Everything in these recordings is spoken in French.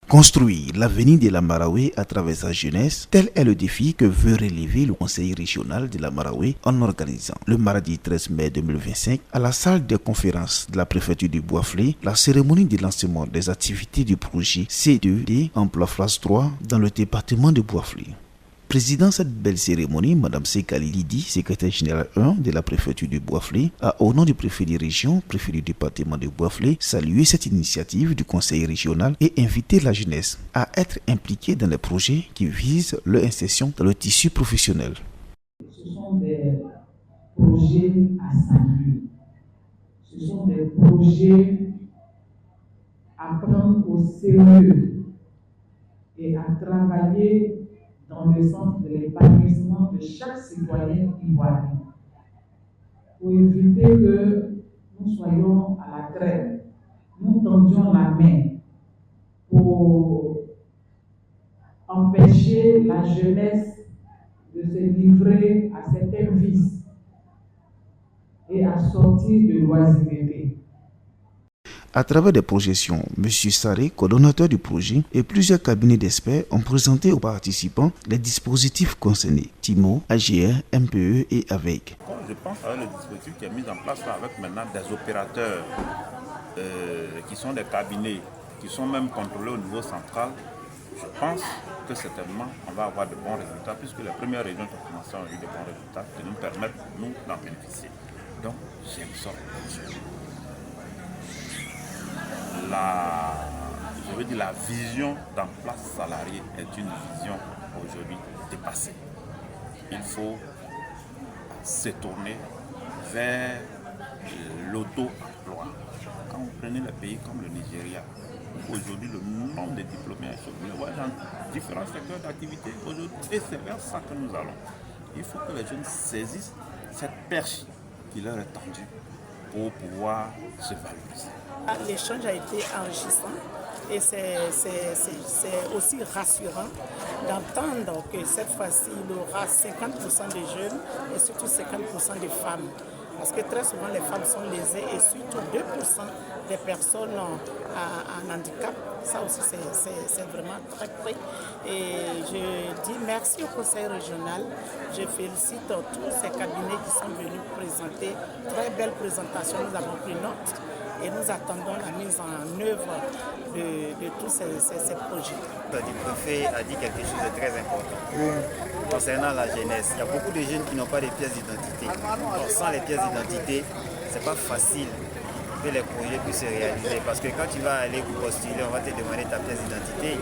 Construire l'avenir de la Marawe à travers sa jeunesse, tel est le défi que veut relever le conseil régional de la Marawe en organisant le mardi 13 mai 2025 à la salle de conférence de la préfecture du Bouaflé la cérémonie de lancement des activités du projet C2D Emploi Phase 3 dans le département de Bouaflé. Présidant cette belle cérémonie, Mme Sekali Lidi, secrétaire générale 1 de la préfecture du Bouaflé, a au nom du préfet de région, préfet du département de Bouaflé, salué cette initiative du conseil régional et invité la jeunesse à être impliquée dans les projets qui visent leur insertion dans le tissu professionnel. Ce sont des projets à saluer. Ce sont des projets à prendre au sérieux et à travailler dans le sens de l'épanouissement de chaque citoyen ivoirien, pour éviter que nous soyons à la grève, nous tendions la main pour empêcher la jeunesse de se livrer à certains vices et à sortir de l'oisiveté. À travers des projections, M. Saré, coordonnateur du projet, et plusieurs cabinets d'experts ont présenté aux participants les dispositifs concernés, TIMO, AGR, MPE et AVEC. Je pense à le dispositif qui est mis en place là, avec maintenant des opérateurs qui sont des cabinets, qui sont même contrôlés au niveau central. Je pense que certainement on va avoir de bons résultats, puisque les premières régions qui ont commencé ont eu de bons résultats qui nous permettent, nous, d'en bénéficier. Donc, j'ai une sorte de la vision d'emploi salarié est une vision aujourd'hui dépassée. Il faut se tourner vers l'auto-emploi. Quand vous prenez les pays comme le Nigeria, aujourd'hui le nombre de diplômés est chômé, dans différents secteurs d'activité aujourd'hui, et c'est vers ça que nous allons. Il faut que les jeunes saisissent cette perche qui leur est tendue pour pouvoir se valoriser. L'échange a été enrichissant et c'est aussi rassurant d'entendre que cette fois-ci, il y aura 50% de jeunes et surtout 50% de femmes. Parce que très souvent, les femmes sont lésées et surtout 2% des personnes en handicap. Ça aussi, c'est vraiment très près. Et je dis merci au conseil régional. Je félicite tous ces cabinets qui sont venus présenter. Très belle présentation, nous avons pris note. Et nous attendons la mise en œuvre de tous ces projets. Le préfet a dit quelque chose de très important concernant la jeunesse. Il y a beaucoup de jeunes qui n'ont pas de pièces d'identité. Sans les pièces d'identité, ce n'est pas facile que les projets puissent se réaliser. Parce que quand tu vas aller pour postuler, on va te demander ta pièce d'identité.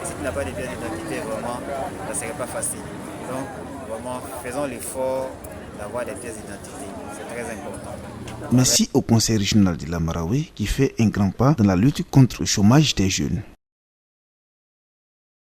Si tu n'as pas de pièce d'identité, vraiment, ça ne serait pas facile. Donc, vraiment, faisons l'effort d'avoir des pièces d'identité. C'est très important. Merci au conseil régional de la Marawe qui fait un grand pas dans la lutte contre le chômage des jeunes.